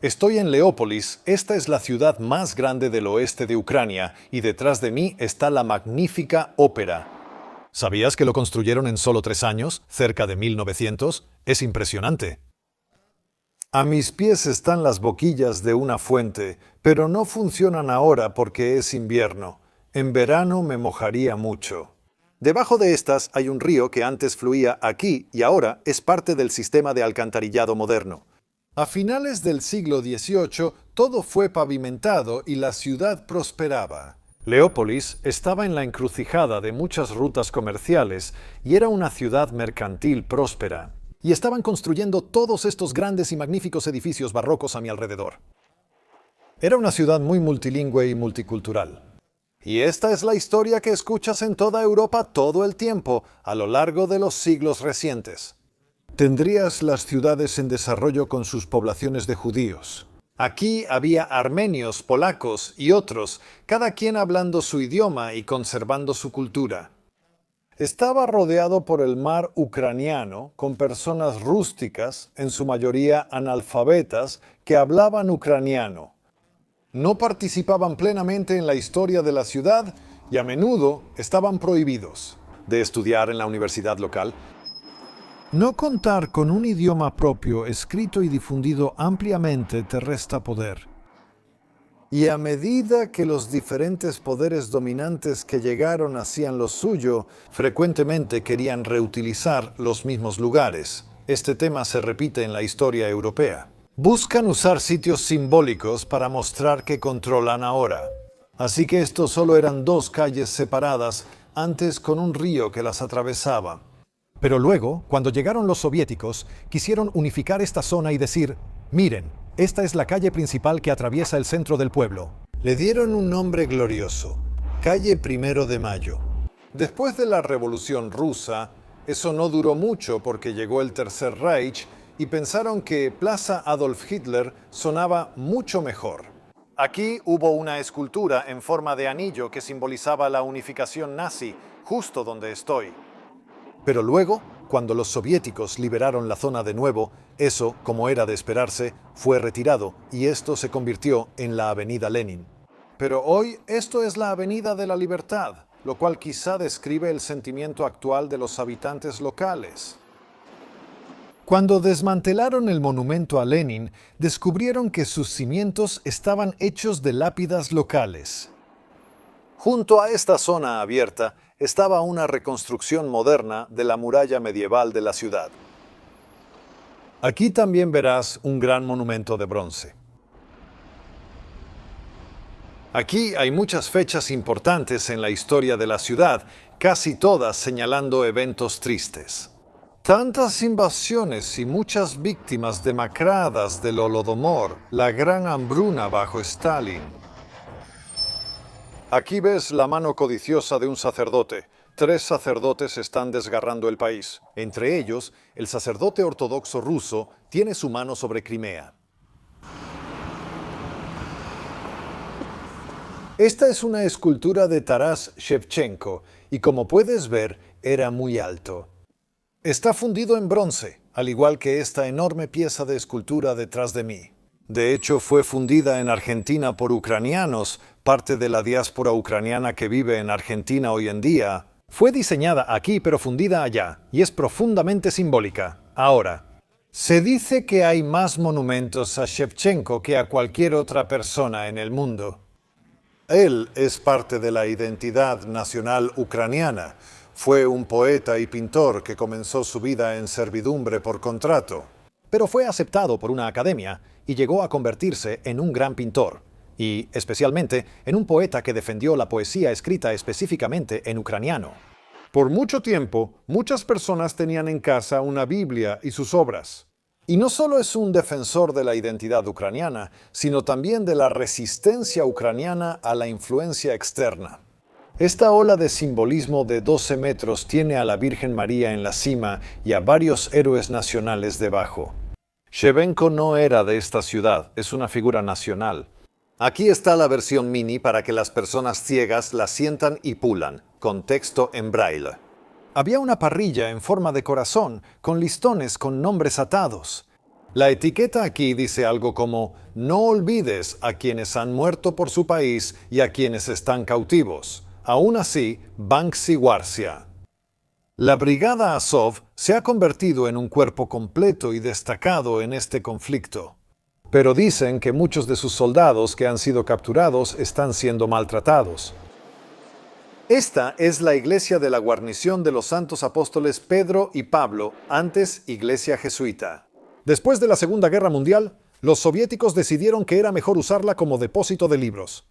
Estoy en Leópolis, esta es la ciudad más grande del oeste de Ucrania, y detrás de mí está la magnífica ópera. ¿Sabías que lo construyeron en solo 3 años, cerca de 1900? Es impresionante. A mis pies están las boquillas de una fuente, pero no funcionan ahora porque es invierno. En verano me mojaría mucho. Debajo de estas hay un río que antes fluía aquí y ahora es parte del sistema de alcantarillado moderno. A finales del siglo XVIII, todo fue pavimentado y la ciudad prosperaba. Leópolis estaba en la encrucijada de muchas rutas comerciales y era una ciudad mercantil próspera. Y estaban construyendo todos estos grandes y magníficos edificios barrocos a mi alrededor. Era una ciudad muy multilingüe y multicultural. Y esta es la historia que escuchas en toda Europa todo el tiempo, a lo largo de los siglos recientes. Tendrías las ciudades en desarrollo con sus poblaciones de judíos. Aquí había armenios, polacos y otros, cada quien hablando su idioma y conservando su cultura. Estaba rodeado por el mar ucraniano, con personas rústicas, en su mayoría analfabetas, que hablaban ucraniano. No participaban plenamente en la historia de la ciudad y a menudo estaban prohibidos de estudiar en la universidad local. No contar con un idioma propio, escrito y difundido ampliamente, te resta poder. Y a medida que los diferentes poderes dominantes que llegaron hacían lo suyo, frecuentemente querían reutilizar los mismos lugares. Este tema se repite en la historia europea. Buscan usar sitios simbólicos para mostrar que controlan ahora. Así que estos solo eran 2 calles separadas, antes con un río que las atravesaba. Pero luego, cuando llegaron los soviéticos, quisieron unificar esta zona y decir, miren, esta es la calle principal que atraviesa el centro del pueblo. Le dieron un nombre glorioso, Calle 1 de Mayo. Después de la Revolución Rusa, eso no duró mucho porque llegó el Tercer Reich y pensaron que Plaza Adolf Hitler sonaba mucho mejor. Aquí hubo una escultura en forma de anillo que simbolizaba la unificación nazi, justo donde estoy. Pero luego, cuando los soviéticos liberaron la zona de nuevo, eso, como era de esperarse, fue retirado y esto se convirtió en la Avenida Lenin. Pero hoy esto es la Avenida de la Libertad, lo cual quizá describe el sentimiento actual de los habitantes locales. Cuando desmantelaron el monumento a Lenin, descubrieron que sus cimientos estaban hechos de lápidas locales. Junto a esta zona abierta estaba una reconstrucción moderna de la muralla medieval de la ciudad. Aquí también verás un gran monumento de bronce. Aquí hay muchas fechas importantes en la historia de la ciudad, casi todas señalando eventos tristes. Tantas invasiones y muchas víctimas demacradas del Holodomor, la gran hambruna bajo Stalin. Aquí ves la mano codiciosa de un sacerdote. 3 sacerdotes están desgarrando el país. Entre ellos, el sacerdote ortodoxo ruso tiene su mano sobre Crimea. Esta es una escultura de Taras Shevchenko y como puedes ver, era muy alto. Está fundido en bronce, al igual que esta enorme pieza de escultura detrás de mí. De hecho, fue fundida en Argentina por ucranianos, parte de la diáspora ucraniana que vive en Argentina hoy en día. Fue diseñada aquí pero fundida allá, y es profundamente simbólica. Ahora, se dice que hay más monumentos a Shevchenko que a cualquier otra persona en el mundo. Él es parte de la identidad nacional ucraniana. Fue un poeta y pintor que comenzó su vida en servidumbre por contrato. Pero fue aceptado por una academia y llegó a convertirse en un gran pintor. Y, especialmente, en un poeta que defendió la poesía escrita específicamente en ucraniano. Por mucho tiempo, muchas personas tenían en casa una Biblia y sus obras. Y no solo es un defensor de la identidad ucraniana, sino también de la resistencia ucraniana a la influencia externa. Esta ola de simbolismo de 12 metros tiene a la Virgen María en la cima y a varios héroes nacionales debajo. Shevchenko no era de esta ciudad, es una figura nacional. Aquí está la versión mini para que las personas ciegas la sientan y pulan, con texto en braille. Había una parrilla en forma de corazón, con listones con nombres atados. La etiqueta aquí dice algo como no olvides a quienes han muerto por su país y a quienes están cautivos. Aún así, Banksy Warsia. La Brigada Azov se ha convertido en un cuerpo completo y destacado en este conflicto. Pero dicen que muchos de sus soldados que han sido capturados están siendo maltratados. Esta es la iglesia de la guarnición de los santos apóstoles Pedro y Pablo, antes iglesia jesuita. Después de la Segunda Guerra Mundial, los soviéticos decidieron que era mejor usarla como depósito de libros.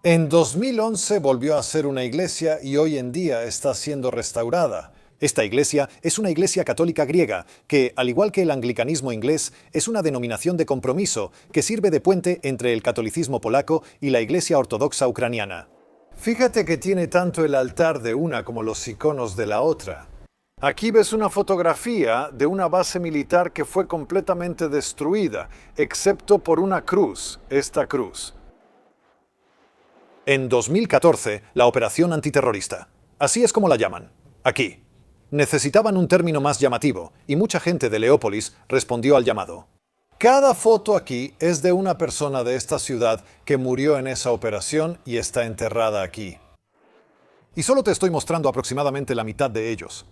En 2011 volvió a ser una iglesia y hoy en día está siendo restaurada. Esta iglesia es una iglesia católica griega que, al igual que el anglicanismo inglés, es una denominación de compromiso que sirve de puente entre el catolicismo polaco y la iglesia ortodoxa ucraniana. Fíjate que tiene tanto el altar de una como los iconos de la otra. Aquí ves una fotografía de una base militar que fue completamente destruida, excepto por una cruz, esta cruz. En 2014, la operación antiterrorista. Así es como la llaman. Aquí. Necesitaban un término más llamativo, y mucha gente de Leópolis respondió al llamado. Cada foto aquí es de una persona de esta ciudad que murió en esa operación y está enterrada aquí. Y solo te estoy mostrando aproximadamente la mitad de ellos.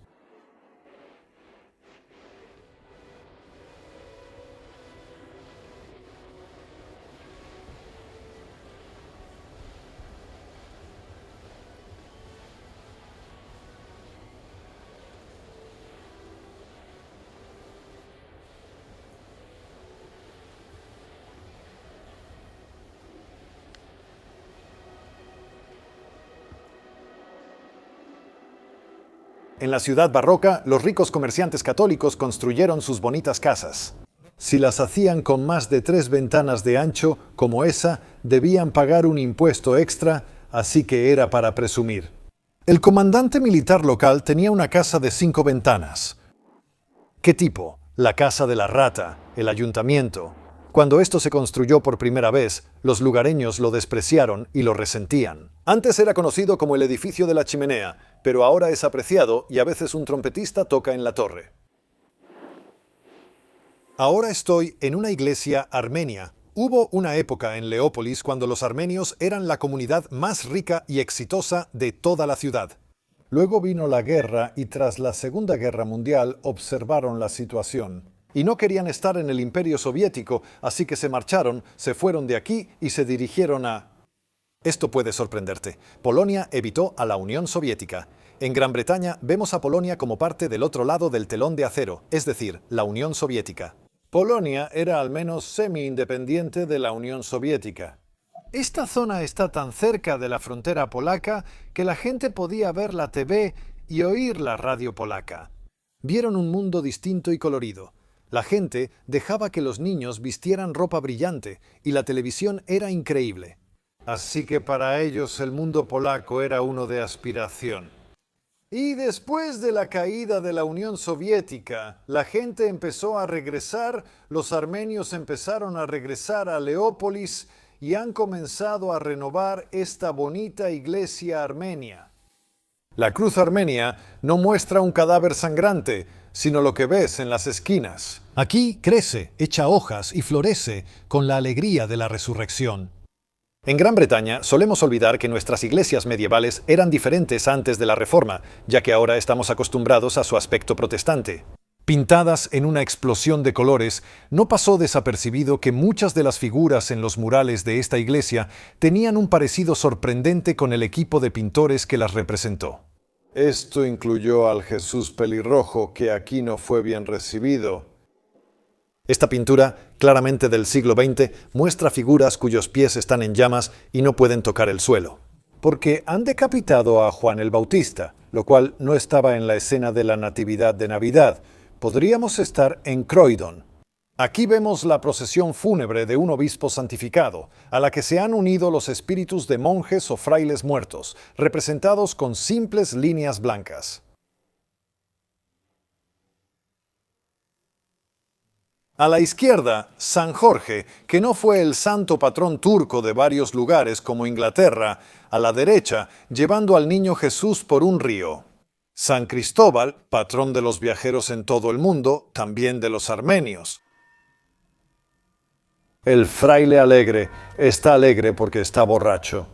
En la ciudad barroca, los ricos comerciantes católicos construyeron sus bonitas casas. Si las hacían con más de 3 ventanas de ancho, como esa, debían pagar un impuesto extra, así que era para presumir. El comandante militar local tenía una casa de 5 ventanas. ¿Qué tipo? La casa de la rata, el ayuntamiento. Cuando esto se construyó por primera vez, los lugareños lo despreciaron y lo resentían. Antes era conocido como el edificio de la chimenea, pero ahora es apreciado y a veces un trompetista toca en la torre. Ahora estoy en una iglesia armenia. Hubo una época en Leópolis cuando los armenios eran la comunidad más rica y exitosa de toda la ciudad. Luego vino la guerra y tras la Segunda Guerra Mundial observaron la situación. Y no querían estar en el Imperio Soviético, así que se marcharon, se fueron de aquí y se dirigieron a... Esto puede sorprenderte. Polonia evitó a la Unión Soviética. En Gran Bretaña vemos a Polonia como parte del otro lado del telón de acero, es decir, la Unión Soviética. Polonia era al menos semi-independiente de la Unión Soviética. Esta zona está tan cerca de la frontera polaca que la gente podía ver la TV y oír la radio polaca. Vieron un mundo distinto y colorido. La gente dejaba que los niños vistieran ropa brillante y la televisión era increíble. Así que para ellos el mundo polaco era uno de aspiración. Y después de la caída de la Unión Soviética, la gente empezó a regresar, los armenios empezaron a regresar a Leópolis y han comenzado a renovar esta bonita iglesia armenia. La cruz armenia no muestra un cadáver sangrante, sino lo que ves en las esquinas. Aquí crece, echa hojas y florece con la alegría de la resurrección. En Gran Bretaña solemos olvidar que nuestras iglesias medievales eran diferentes antes de la Reforma, ya que ahora estamos acostumbrados a su aspecto protestante. Pintadas en una explosión de colores, no pasó desapercibido que muchas de las figuras en los murales de esta iglesia tenían un parecido sorprendente con el equipo de pintores que las representó. Esto incluyó al Jesús pelirrojo, que aquí no fue bien recibido. Esta pintura, claramente del siglo XX, muestra figuras cuyos pies están en llamas y no pueden tocar el suelo. Porque han decapitado a Juan el Bautista, lo cual no estaba en la escena de la Natividad de Navidad. Podríamos estar en Croydon. Aquí vemos la procesión fúnebre de un obispo santificado, a la que se han unido los espíritus de monjes o frailes muertos, representados con simples líneas blancas. A la izquierda, San Jorge, que no fue el santo patrón turco de varios lugares como Inglaterra, a la derecha, llevando al niño Jesús por un río. San Cristóbal, patrón de los viajeros en todo el mundo, también de los armenios. El fraile alegre está alegre porque está borracho.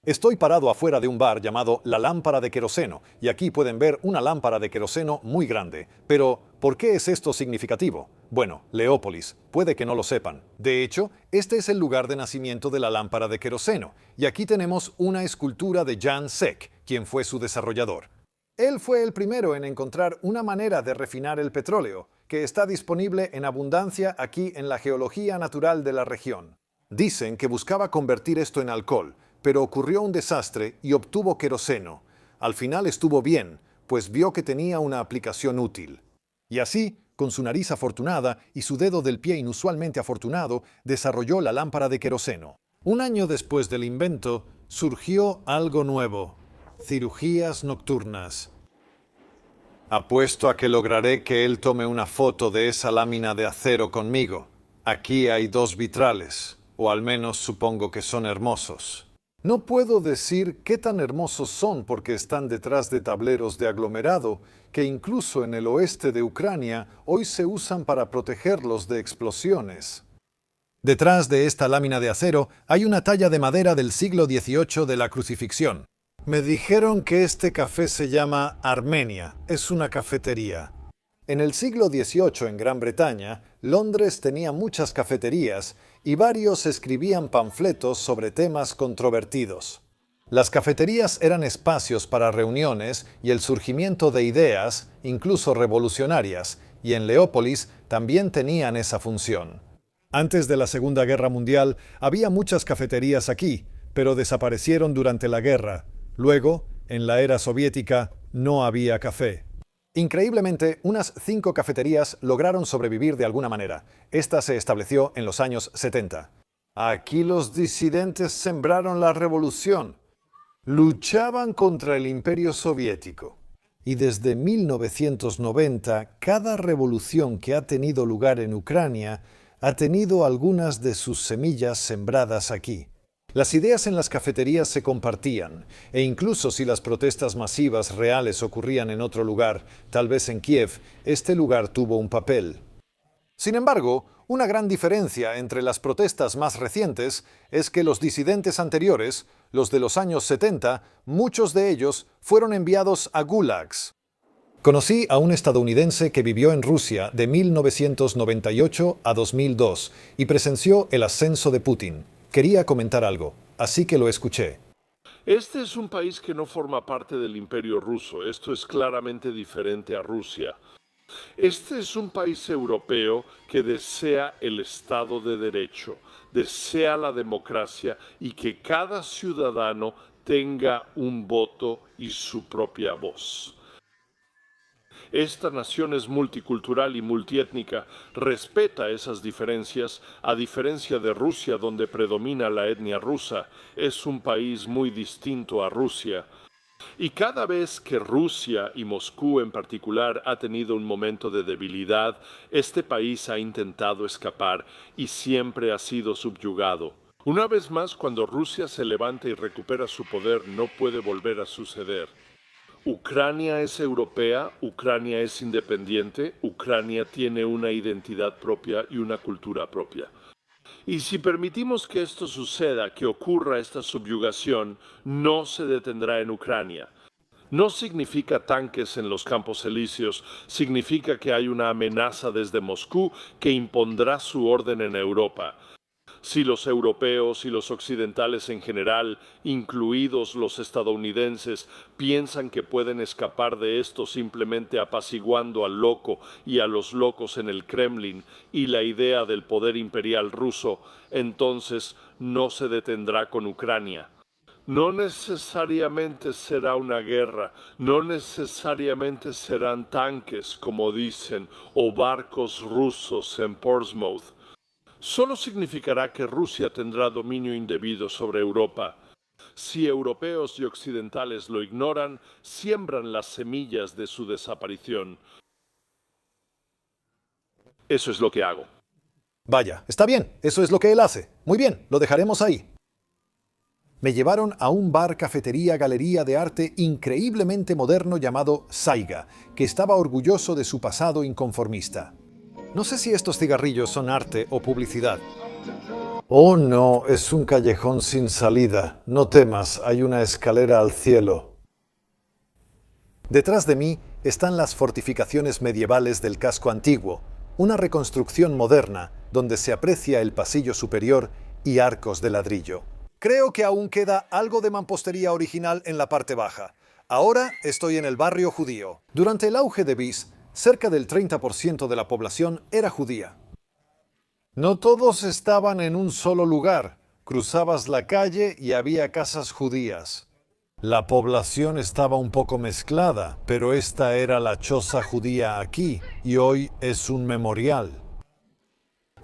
Estoy parado afuera de un bar llamado La Lámpara de Queroseno, y aquí pueden ver una lámpara de queroseno muy grande. Pero, ¿por qué es esto significativo? Bueno, Leópolis, puede que no lo sepan. De hecho, este es el lugar de nacimiento de la lámpara de queroseno, y aquí tenemos una escultura de Jan Sek, quien fue su desarrollador. Él fue el primero en encontrar una manera de refinar el petróleo, que está disponible en abundancia aquí en la geología natural de la región. Dicen que buscaba convertir esto en alcohol, pero ocurrió un desastre y obtuvo queroseno. Al final estuvo bien, pues vio que tenía una aplicación útil. Y así, con su nariz afortunada y su dedo del pie inusualmente afortunado, desarrolló la lámpara de queroseno. Un año después del invento, surgió algo nuevo: cirugías nocturnas. Apuesto a que lograré que él tome una foto de esa lámina de acero conmigo. Aquí hay 2 vitrales, o al menos supongo que son hermosos. No puedo decir qué tan hermosos son porque están detrás de tableros de aglomerado que incluso en el oeste de Ucrania hoy se usan para protegerlos de explosiones. Detrás de esta lámina de acero hay una talla de madera del siglo XVIII de la crucifixión. Me dijeron que este café se llama Armenia, es una cafetería. En el siglo XVIII en Gran Bretaña, Londres tenía muchas cafeterías y varios escribían panfletos sobre temas controvertidos. Las cafeterías eran espacios para reuniones y el surgimiento de ideas, incluso revolucionarias, y en Leópolis también tenían esa función. Antes de la Segunda Guerra Mundial había muchas cafeterías aquí, pero desaparecieron durante la guerra. Luego, en la era soviética, no había café. Increíblemente, unas 5 cafeterías lograron sobrevivir de alguna manera. Esta se estableció en los años 70. Aquí los disidentes sembraron la revolución. Luchaban contra el Imperio Soviético. Y desde 1990, cada revolución que ha tenido lugar en Ucrania ha tenido algunas de sus semillas sembradas aquí. Las ideas en las cafeterías se compartían, e incluso si las protestas masivas reales ocurrían en otro lugar, tal vez en Kiev, este lugar tuvo un papel. Sin embargo, una gran diferencia entre las protestas más recientes es que los disidentes anteriores, los de los años 70, muchos de ellos fueron enviados a gulags. Conocí a un estadounidense que vivió en Rusia de 1998 a 2002 y presenció el ascenso de Putin. Quería comentar algo, así que lo escuché. Este es un país que no forma parte del Imperio Ruso. Esto es claramente diferente a Rusia. Este es un país europeo que desea el Estado de Derecho, desea la democracia y que cada ciudadano tenga un voto y su propia voz. Esta nación es multicultural y multiétnica, respeta esas diferencias, a diferencia de Rusia, donde predomina la etnia rusa. Es un país muy distinto a Rusia. Y cada vez que Rusia y Moscú en particular ha tenido un momento de debilidad, este país ha intentado escapar y siempre ha sido subyugado. Una vez más, cuando Rusia se levanta y recupera su poder, no puede volver a suceder. Ucrania es europea, Ucrania es independiente, Ucrania tiene una identidad propia y una cultura propia. Y si permitimos que esto suceda, que ocurra esta subyugación, no se detendrá en Ucrania. No significa tanques en los campos elíseos, significa que hay una amenaza desde Moscú que impondrá su orden en Europa. Si los europeos y los occidentales en general, incluidos los estadounidenses, piensan que pueden escapar de esto simplemente apaciguando al loco y a los locos en el Kremlin y la idea del poder imperial ruso, entonces no se detendrá con Ucrania. No necesariamente será una guerra, no necesariamente serán tanques, como dicen, o barcos rusos en Portsmouth. Solo significará que Rusia tendrá dominio indebido sobre Europa. Si europeos y occidentales lo ignoran, siembran las semillas de su desaparición. Eso es lo que hago. Vaya, está bien, eso es lo que él hace. Muy bien, lo dejaremos ahí. Me llevaron a un bar-cafetería-galería de arte increíblemente moderno llamado Saiga, que estaba orgulloso de su pasado inconformista. No sé si estos cigarrillos son arte o publicidad, Oh no, es un callejón sin salida. No temas, hay una escalera al cielo. Detrás de mí están las fortificaciones medievales del casco antiguo, una reconstrucción moderna donde se aprecia el pasillo superior y arcos de ladrillo. Creo que aún queda algo de mampostería original en la parte baja. Ahora estoy en el barrio judío. Durante el auge de Vis, cerca del 30% de la población era judía. No todos estaban en un solo lugar. Cruzabas la calle y había casas judías. La población estaba un poco mezclada, pero esta era la choza judía aquí y hoy es un memorial.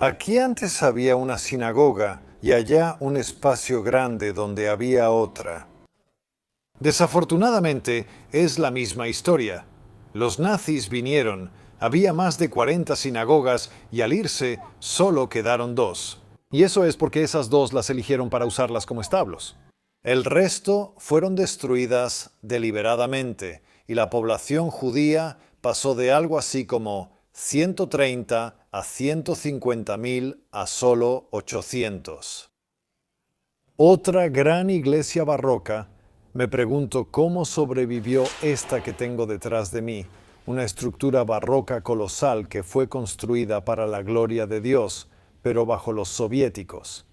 Aquí antes había una sinagoga y allá un espacio grande donde había otra. Desafortunadamente, es la misma historia. Los nazis vinieron, había más de 40 sinagogas y al irse solo quedaron 2. Y eso es porque esas 2 las eligieron para usarlas como establos. El resto fueron destruidas deliberadamente y la población judía pasó de algo así como 130 a 150.000 a solo 800. Otra gran iglesia barroca. Me pregunto cómo sobrevivió esta que tengo detrás de mí, una estructura barroca colosal que fue construida para la gloria de Dios, pero bajo los soviéticos.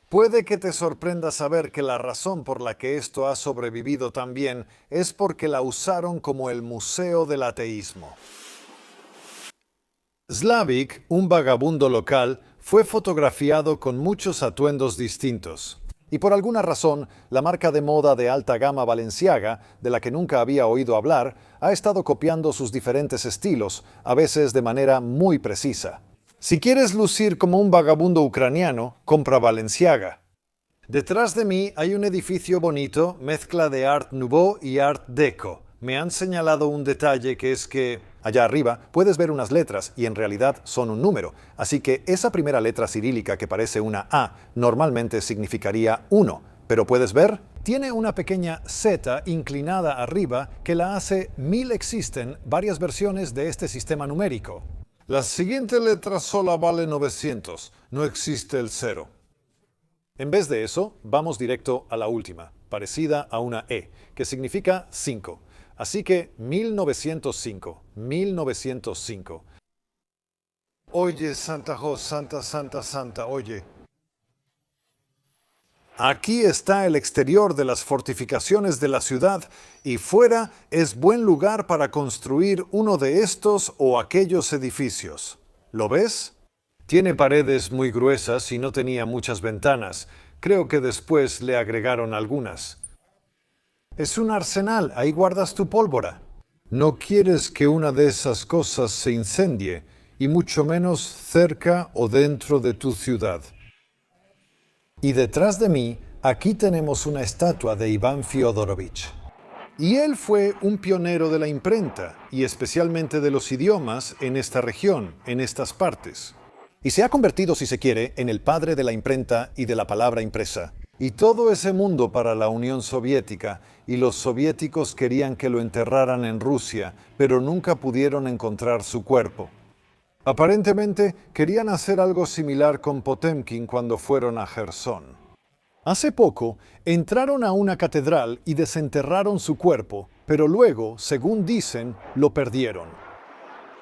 Puede que te sorprenda saber que la razón por la que esto ha sobrevivido tan bien es porque la usaron como el museo del ateísmo. Slavik, un vagabundo local, fue fotografiado con muchos atuendos distintos. Y por alguna razón, la marca de moda de alta gama Balenciaga, de la que nunca había oído hablar, ha estado copiando sus diferentes estilos, a veces de manera muy precisa. Si quieres lucir como un vagabundo ucraniano, compra Balenciaga. Detrás de mí hay un edificio bonito, mezcla de Art Nouveau y Art Deco. Me han señalado un detalle que es que allá arriba puedes ver unas letras y en realidad son un número. Así que esa primera letra cirílica que parece una A normalmente significaría 1. Pero puedes ver, tiene una pequeña Z inclinada arriba que la hace 1000. Existen varias versiones de este sistema numérico. La siguiente letra sola vale 900. No existe el 0. En vez de eso, vamos directo a la última, parecida a una E, que significa 5. Así que 1905, 1905. Oye, Santa Santa, oye. Aquí está el exterior de las fortificaciones de la ciudad y fuera es buen lugar para construir uno de estos o aquellos edificios. ¿Lo ves? Tiene paredes muy gruesas y no tenía muchas ventanas. Creo que después le agregaron algunas. Es un arsenal, ahí guardas tu pólvora. No quieres que una de esas cosas se incendie, y mucho menos cerca o dentro de tu ciudad. Y detrás de mí, aquí tenemos una estatua de Iván Fyodorovich. Y él fue un pionero de la imprenta, y especialmente de los idiomas en esta región, en estas partes. Y se ha convertido, si se quiere, en el padre de la imprenta y de la palabra impresa. Y todo ese mundo para la Unión Soviética, y los soviéticos querían que lo enterraran en Rusia, pero nunca pudieron encontrar su cuerpo. Aparentemente querían hacer algo similar con Potemkin cuando fueron a Jersón. Hace poco entraron a una catedral y desenterraron su cuerpo, pero luego, según dicen, lo perdieron.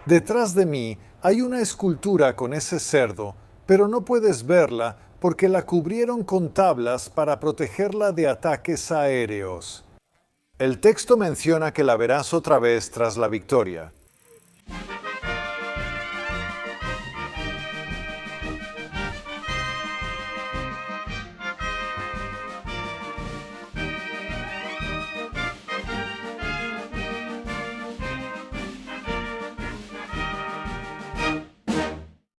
Detrás de mí hay una escultura con ese cerdo, pero no puedes verla porque la cubrieron con tablas para protegerla de ataques aéreos. El texto menciona que la verás otra vez tras la victoria.